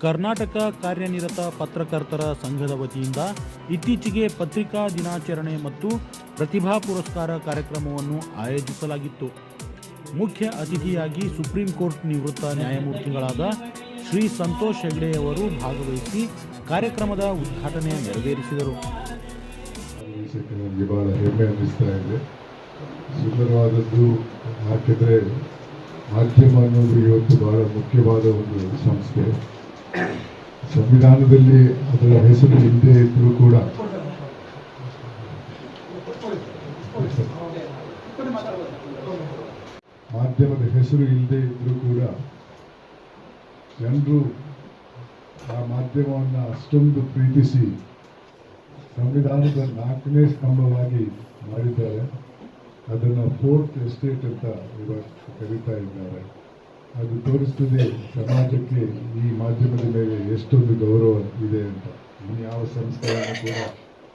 ಕರ್ನಾಟಕ ಕಾರ್ಯನಿರತ ಪತ್ರಕರ್ತರ ಸಂಘದ ವತಿಯಿಂದ ಇತ್ತೀಚೆಗೆ ಪತ್ರಿಕಾ ದಿನಾಚರಣೆ ಮತ್ತು ಪ್ರತಿಭಾ ಪುರಸ್ಕಾರ ಕಾರ್ಯಕ್ರಮವನ್ನು ಆಯೋಜಿಸಲಾಗಿತ್ತು. ಮುಖ್ಯ ಅತಿಥಿಯಾಗಿ ಸುಪ್ರೀಂ ಕೋರ್ಟ್ ನಿವೃತ್ತ ನ್ಯಾಯಮೂರ್ತಿಗಳಾದ ಶ್ರೀ ಸಂತೋಷ್ ಹೆಗ್ಡೆಯವರು ಭಾಗವಹಿಸಿ ಕಾರ್ಯಕ್ರಮದ ಉದ್ಘಾಟನೆ ನೆರವೇರಿಸಿದರು. ನನಗೆ ಬಹಳ ಹೆಮ್ಮೆ ಅನ್ನಿಸ್ತಾ ಇದೆ. ಸುಂದರವಾದದ್ದು. ಯಾಕೆಂದರೆ ಮಾಧ್ಯಮ ಅನ್ನೋದು ಇವತ್ತು ಬಹಳ ಮುಖ್ಯವಾದ ಒಂದು ಸಂಸ್ಥೆ. ಸಂವಿಧಾನದಲ್ಲಿ ಅದರ ಹೆಸರು ಇಲ್ಲದೆ ಇದ್ದರೂ ಕೂಡ ಮಾಧ್ಯಮದ ಹೆಸರು ಇಲ್ಲದೆ ಇದ್ದರೂ ಕೂಡ ಜನರು ಆ ಮಾಧ್ಯಮವನ್ನು ಅಷ್ಟೊಂದು ಪ್ರೀತಿಸಿ ಸಂವಿಧಾನದ 4ನೇ ಸ್ತಂಭವಾಗಿ ಮಾಡಿದ್ದಾರೆ. ಅದನ್ನು ಫೋರ್ತ್ ಎಸ್ಟೇಟ್ ಅಂತ ಇವತ್ತು ಕರೀತಾ ಇದ್ದಾರೆ. ಅದು ತೋರಿಸ್ತದೆ ಸಮಾಜಕ್ಕೆ ಈ ಮಾಧ್ಯಮದ ಮೇಲೆ ಎಷ್ಟೊಂದು ಗೌರವ ಇದೆ ಅಂತ. ಇನ್ಯಾವ ಸಂಸ್ಥೆಯನ್ನು ಕೂಡ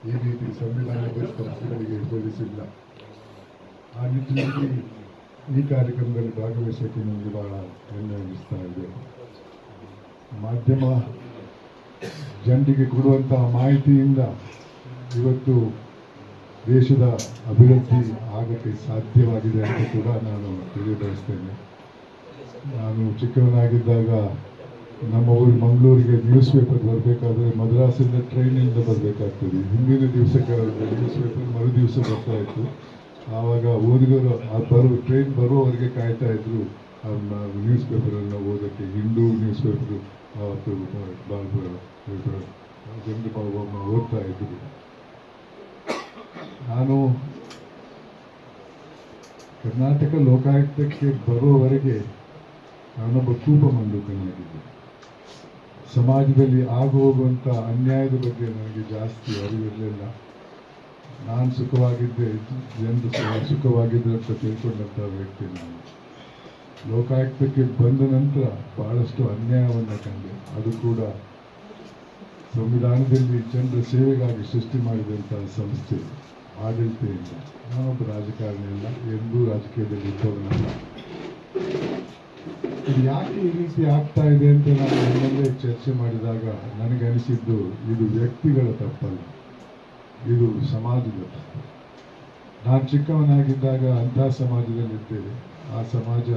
ಈ ರೀತಿ ಸಂವಿಧಾನದ ಸಂಸ್ಥೆಗಳಿಗೆ ಹೋಲಿಸಿಲ್ಲ. ಆ ನಿಟ್ಟಿನಲ್ಲಿ ಈ ಕಾರ್ಯಕ್ರಮದಲ್ಲಿ ಭಾಗವಹಿಸೋಕ್ಕೆ ನನಗೆ ಬಹಳ ಹೆಮ್ಮೆ ಅನ್ನಿಸ್ತಾ ಇದೆ. ಮಾಧ್ಯಮ ಜನರಿಗೆ ಕೊಡುವಂತಹ ಮಾಹಿತಿಯಿಂದ ಇವತ್ತು ದೇಶದ ಅಭಿವೃದ್ಧಿ ಆಗಕ್ಕೆ ಸಾಧ್ಯವಾಗಿದೆ ಅಂತ ಕೂಡ ನಾನು ತಿಳಿಯಬಯಸ್ತೇನೆ. ನಾನು ಚಿಕ್ಕವನಾಗಿದ್ದಾಗ ನಮ್ಮ ಊರು ಮಂಗಳೂರಿಗೆ ನ್ಯೂಸ್ ಪೇಪರ್ ಬರಬೇಕಾದ್ರೆ ಮದ್ರಾಸಿಂದ ಟ್ರೈನಿಂದ ಬರಬೇಕಾಗ್ತದೆ. ಹಿಂದಿನ ದಿವಸಕ್ಕೆ ನ್ಯೂಸ್ ಪೇಪರ್ ಮರು ದಿವಸ ಬರ್ತಾ ಇತ್ತು. ಆವಾಗ ಓದುಗರು ಟ್ರೈನ್ ಬರುವವರೆಗೆ ಕಾಯ್ತಾ ಇದ್ರು ನ್ಯೂಸ್ ಪೇಪರನ್ನು ಓದೋಕ್ಕೆ. ಹಿಂದೂ ನ್ಯೂಸ್ ಪೇಪರು ಅವತ್ತು ಜನರು ಓದ್ತಾ ಇದ್ರು. ನಾನು ಕರ್ನಾಟಕ ಲೋಕಾಯುಕ್ತಕ್ಕೆ ಬರುವವರೆಗೆ ನಾನೊಬ್ಬ ಕೂಪ ಮಂಡೂಕನಾಗಿದ್ದೆ. ಸಮಾಜದಲ್ಲಿ ಹೋಗುವಂಥ ಅನ್ಯಾಯದ ಬಗ್ಗೆ ನನಗೆ ಜಾಸ್ತಿ ಅರಿವಿರಲಿಲ್ಲ. ನಾನು ಸುಖವಾಗಿದ್ದೆ, ಜನರು ಸುಖವಾಗಿದ್ದೆ ಅಂತ ತಿಳ್ಕೊಂಡಂಥ ವ್ಯಕ್ತಿ ನಾನು. ಲೋಕಾಯುಕ್ತಕ್ಕೆ ಬಂದ ನಂತರ ಬಹಳಷ್ಟು ಅನ್ಯಾಯವನ್ನು ಕಂಡೆ. ಅದು ಕೂಡ ಸಂವಿಧಾನದಲ್ಲಿ ಜನರ ಸೇವೆಗಾಗಿ ಸೃಷ್ಟಿ ಮಾಡಿದಂತಹ ಸಂಸ್ಥೆ ಆಡಳಿತೆಯಿಂದ. ನಾನೊಬ್ಬ ರಾಜಕಾರಣಿ ಅಲ್ಲ, ಎಂದೂ ರಾಜಕೀಯದಲ್ಲಿ ಇದ್ದವನಲ್ಲ. ಇದು ಯಾಕೆ ಈ ರೀತಿ ಆಗ್ತಾ ಇದೆ ಅಂತ ನಾನು ನನ್ನಲ್ಲೇ ಚರ್ಚೆ ಮಾಡಿದಾಗ ನನಗೆ ಅನಿಸಿದ್ದು, ಇದು ವ್ಯಕ್ತಿಗಳ ತಪ್ಪಲ್ಲ, ಇದು ಸಮಾಜದ ತಪ್ಪು. ನಾನು ಚಿಕ್ಕವನಾಗಿದ್ದಾಗ ಅಂಥ ಸಮಾಜದಲ್ಲಿದ್ದೇವೆ. ಆ ಸಮಾಜ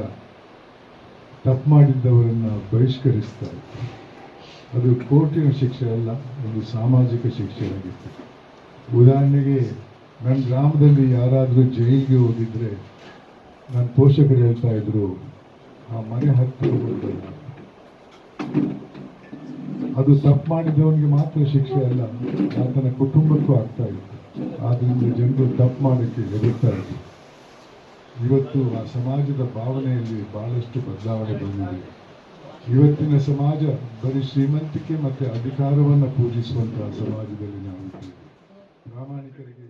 ತಪ್ಪು ಮಾಡಿದ್ದವರನ್ನು ಬಹಿಷ್ಕರಿಸ್ತಾ ಇತ್ತು. ಅದು ಕೋರ್ಟಿನ ಶಿಕ್ಷೆ ಅಲ್ಲ, ಒಂದು ಸಾಮಾಜಿಕ ಶಿಕ್ಷೆ ಆಗಿತ್ತು. ಉದಾಹರಣೆಗೆ, ನನ್ನ ಗ್ರಾಮದಲ್ಲಿ ಯಾರಾದರೂ ಜೈಲಿಗೆ ಹೋಗಿದ್ರೆ ನನ್ನ ಪೋಷಕರು ಹೇಳ್ತಾ ಇದ್ರು, ಆ ಮನೆ ಹತ್ತಿ ಹೋಗ್ಬೋದು. ಅದು ತಪ್ಪು ಮಾಡಿದವನಿಗೆ ಮಾತ್ರ ಶಿಕ್ಷೆ ಅಲ್ಲ, ಆತನ ಕುಟುಂಬಕ್ಕೂ ಆಗ್ತಾ ಇತ್ತು. ಆದ್ದರಿಂದ ಜನರು ತಪ್ಪು ಮಾಡೋಕ್ಕೆ ಹೆದರ್ತಾ ಇದ್ರು. ಇವತ್ತು ಆ ಸಮಾಜದ ಭಾವನೆಯಲ್ಲಿ ಬಹಳಷ್ಟು ಬದಲಾವಣೆ ಬಂದಿದೆ. ಇವತ್ತಿನ ಸಮಾಜ ಬರೀ ಶ್ರೀಮಂತಿಕೆ ಮತ್ತು ಅಧಿಕಾರವನ್ನು ಪೂಜಿಸುವಂತಹ ಸಮಾಜದಲ್ಲಿ ನಾವು ಪ್ರಾಮಾಣಿಕರಿಗೆ